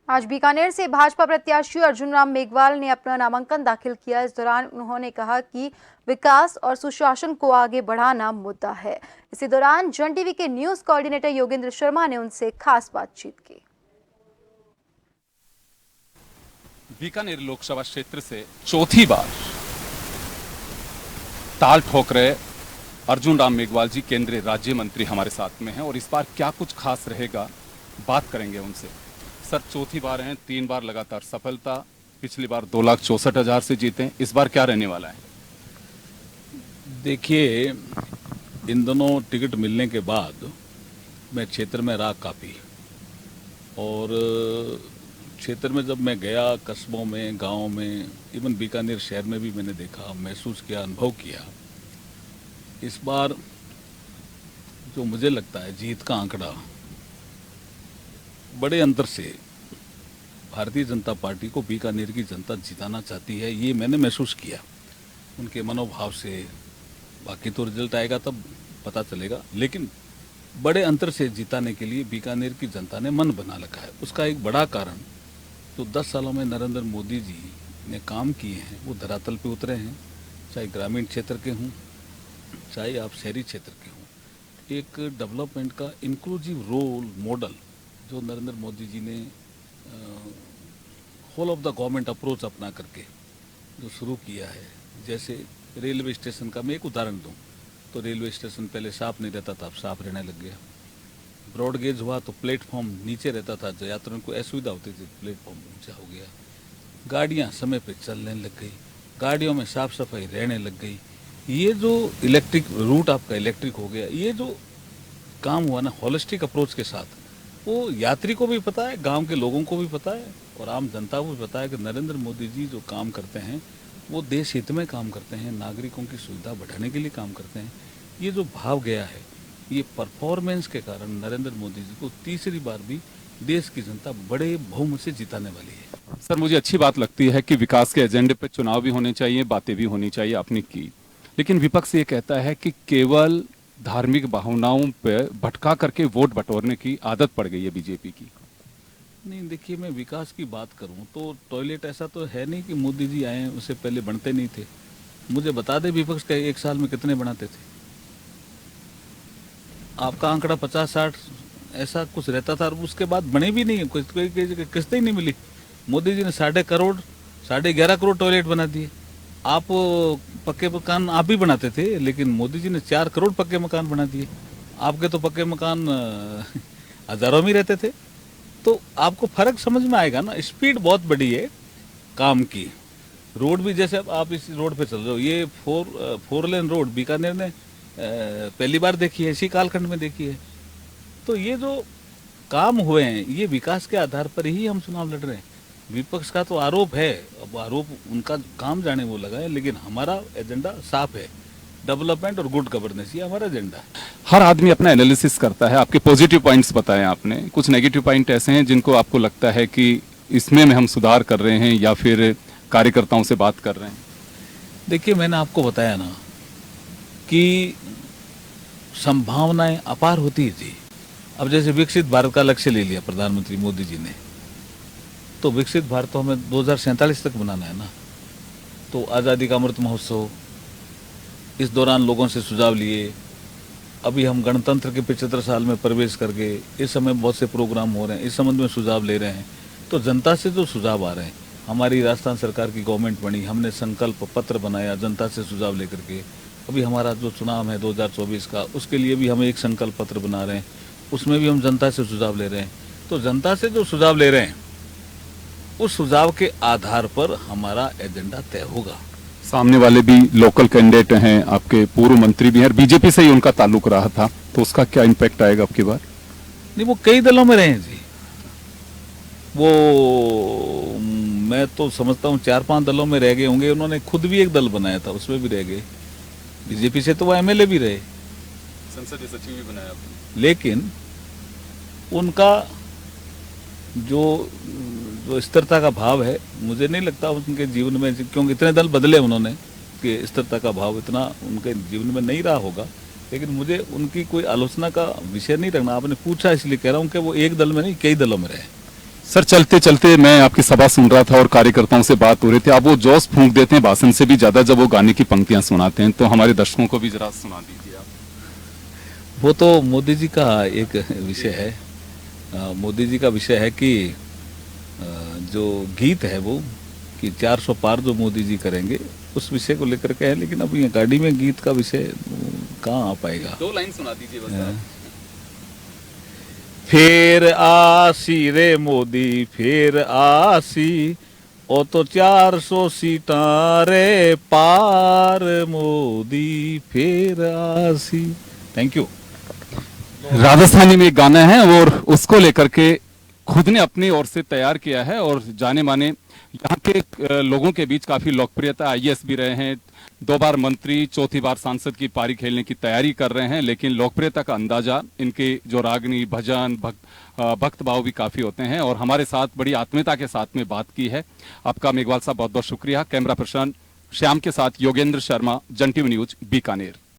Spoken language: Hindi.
आज बीकानेर से भाजपा प्रत्याशी अर्जुन राम मेघवाल ने अपना नामांकन दाखिल किया। इस दौरान उन्होंने कहा कि विकास और सुशासन को आगे बढ़ाना मुद्दा है। इसी दौरान जन टीवी के न्यूज कोऑर्डिनेटर योगेंद्र शर्मा ने उनसे खास बातचीत की। बीकानेर लोकसभा क्षेत्र से चौथी बार ताल ठोक रहे अर्जुन राम मेघवाल जी केंद्रीय राज्य मंत्री हमारे साथ में हैं और इस बार क्या कुछ खास रहेगा बात करेंगे उनसे। सर, चौथी बार हैं, 3 बार लगातार सफलता, पिछली बार 2,64,000 से जीते, इस बार क्या रहने वाला है? देखिए, इन दोनों टिकट मिलने के बाद मैं क्षेत्र में रहा काफ़ी, और क्षेत्र में जब मैं गया, कस्बों में, गांव में, इवन बीकानेर शहर में भी मैंने देखा, महसूस किया, अनुभव किया। इस बार जो मुझे लगता है जीत का आंकड़ा बड़े अंतर से भारतीय जनता पार्टी को बीकानेर की जनता जिताना चाहती है, ये मैंने महसूस किया उनके मनोभाव से। बाकी तो रिजल्ट आएगा तब पता चलेगा, लेकिन बड़े अंतर से जिताने के लिए बीकानेर की जनता ने मन बना रखा है। उसका एक बड़ा कारण तो 10 सालों में नरेंद्र मोदी जी ने काम किए हैं, वो धरातल पे उतरे हैं, चाहे ग्रामीण क्षेत्र के हों, चाहे आप शहरी क्षेत्र के हों। एक डेवलपमेंट का इंक्लूसिव रोल मॉडल जो नरेंद्र मोदी जी ने whole of the government approach अपना करके जो शुरू किया है, जैसे रेलवे स्टेशन का मैं एक उदाहरण दूं तो रेलवे स्टेशन पहले साफ नहीं रहता था, अब साफ रहने लग गया। ब्रॉड गेज हुआ तो प्लेटफॉर्म नीचे रहता था, जो यात्रियों को असुविधा होती थी, प्लेटफॉर्म ऊंचा हो गया। गाड़ियां समय पे चलने लग गई, गाड़ियों में साफ सफाई रहने लग गई। ये जो इलेक्ट्रिक रूट आपका इलेक्ट्रिक हो गया, ये जो काम हुआ ना होलिस्टिक अप्रोच के साथ, वो यात्री को भी पता है, गांव के लोगों को भी पता है और आम जनता को भी पता है कि नरेंद्र मोदी जी जो काम करते हैं वो देश हित में काम करते हैं, नागरिकों की सुविधा बढ़ाने के लिए काम करते हैं। ये जो भाव गया है, ये परफॉर्मेंस के कारण नरेंद्र मोदी जी को तीसरी बार भी देश की जनता बड़े बहुमत से जिताने वाली है। सर, मुझे अच्छी बात लगती है कि विकास के एजेंडे पे चुनाव भी होने चाहिए, बातें भी होनी चाहिए, आपने की। लेकिन विपक्ष ये कहता है कि केवल धार्मिक भावनाओं पे भटका करके वोट बटोरने की आदत पड़ गई है बीजेपी की। नहीं, देखिए, मैं विकास की बात करूं तो टॉयलेट ऐसा तो है नहीं कि मोदी जी आए उससे पहले बनते नहीं थे। मुझे बता दे विपक्ष का 1 साल में कितने बनाते थे? आपका आंकड़ा 50-60 ऐसा कुछ रहता था, और उसके बाद बने भी नहीं, कोई किस्त ही नहीं मिली। मोदी जी ने 11.5 करोड़ टॉयलेट बना दिए। आप पक्के मकान आप भी बनाते थे, लेकिन मोदी जी ने 4 करोड़ पक्के मकान बना दिए। आपके तो पक्के मकान हजारों में रहते थे। तो आपको फर्क समझ में आएगा ना। स्पीड बहुत बड़ी है काम की। रोड भी, जैसे आप इस रोड पे चल रहे हो, ये 4 लेन रोड बीकानेर ने पहली बार देखी है, इसी कालखंड में देखी है। तो ये जो काम हुए हैं, ये विकास के आधार पर ही हम चुनाव लड़ रहे हैं। विपक्ष का तो आरोप है, अब आरोप उनका काम जाने वो लगा है, लेकिन हमारा एजेंडा साफ है, डेवलपमेंट और गुड गवर्नेंस, ये हमारा एजेंडा है। हर आदमी अपना एनालिसिस करता है, आपके पॉजिटिव पॉइंट्स बताएं आपने, कुछ नेगेटिव पॉइंट ऐसे हैं जिनको आपको लगता है कि इसमें हम सुधार कर रहे हैं या फिर कार्यकर्ताओं से बात कर रहे हैं? देखिए, मैंने आपको बताया ना कि संभावनाएं अपार होती थी। अब जैसे विकसित भारत का लक्ष्य ले लिया प्रधानमंत्री मोदी जी ने, तो विकसित भारत तो हमें 2047 तक बनाना है ना। तो आज़ादी का अमृत महोत्सव, इस दौरान लोगों से सुझाव लिए। अभी हम गणतंत्र के 75 साल में प्रवेश करके इस समय बहुत से प्रोग्राम हो रहे हैं, इस संबंध में सुझाव ले रहे हैं। तो जनता से जो सुझाव आ रहे हैं, हमारी राजस्थान सरकार की गवर्नमेंट बनी, हमने संकल्प पत्र बनाया जनता से सुझाव लेकर के। अभी हमारा जो चुनाव है 2024 का, उसके लिए भी हम एक संकल्प पत्र बना रहे हैं, उसमें भी हम जनता से सुझाव ले रहे हैं। तो जनता से जो सुझाव ले रहे हैं, उस सुझाव के आधार पर हमारा एजेंडा तय होगा। सामने वाले भी लोकल कैंडिडेट हैं, आपके पूर्व मंत्री भी हैं, बीजेपी से ही उनका ताल्लुक रहा था, तो उसका क्या इम्पैक्ट आएगा आपकी बार? नहीं, वो कई दलों में रहे हैं जी। वो मैं तो समझता हूँ 4-5 दलों में रह गए होंगे। उन्होंने खुद भी एक दल बनाया था, उसमें भी रह गए। बीजेपी से तो वो एमएलए भी रहे, संसदीय सचिव भी बनाया, लेकिन उनका जो स्थिरता का भाव है, मुझे नहीं लगता उनके जीवन में, क्योंकि इतने दल बदले उन्होंने, कि स्थिरता का भाव इतना उनके जीवन में नहीं रहा होगा। लेकिन मुझे उनकी कोई आलोचना का विषय नहीं रखना। आपने पूछा इसलिए कह रहा हूँ कि वो एक दल में नहीं, कई दलों में रहे। सर चलते चलते मैं आपकी सभा सुन रहा था और कार्यकर्ताओं से बात हो रही थी, आप वो जोश फूंक देते हैं भाषण से भी ज्यादा जब वो गाने की पंक्तियां सुनाते हैं, तो हमारे दर्शकों को भी जरा सुना दीजिए आप। वो तो मोदी जी का एक विषय है। मोदी जी का विषय है कि जो गीत है वो कि 400 पार जो मोदी जी करेंगे उस विषय को लेकर के है, लेकिन अब ये गाड़ी में गीत का विषय कहाँ आ पाएगा। 2 लाइन सुना दीजिए बस आप। फिर आसी रे मोदी फिर आसी, ओ तो 400 सीटां रे पार मोदी फिर आसी। Thank you. राजस्थानी में एक गाना है और उसको लेकर के खुद ने अपनी ओर से तैयार किया है और जाने माने यहाँ के लोगों के बीच काफी लोकप्रियता, आईएएस भी रहे हैं, 2 बार मंत्री, 4थी बार सांसद की पारी खेलने की तैयारी कर रहे हैं, लेकिन लोकप्रियता का अंदाजा इनके जो रागनी भजन भक्त भाव भी काफी होते हैं और हमारे साथ बड़ी आत्मीयता के साथ में बात की है। आपका मेघवाल साहब बहुत बहुत शुक्रिया। कैमरा पर्सन श्याम के साथ योगेंद्र शर्मा, जन टीवी न्यूज, बीकानेर।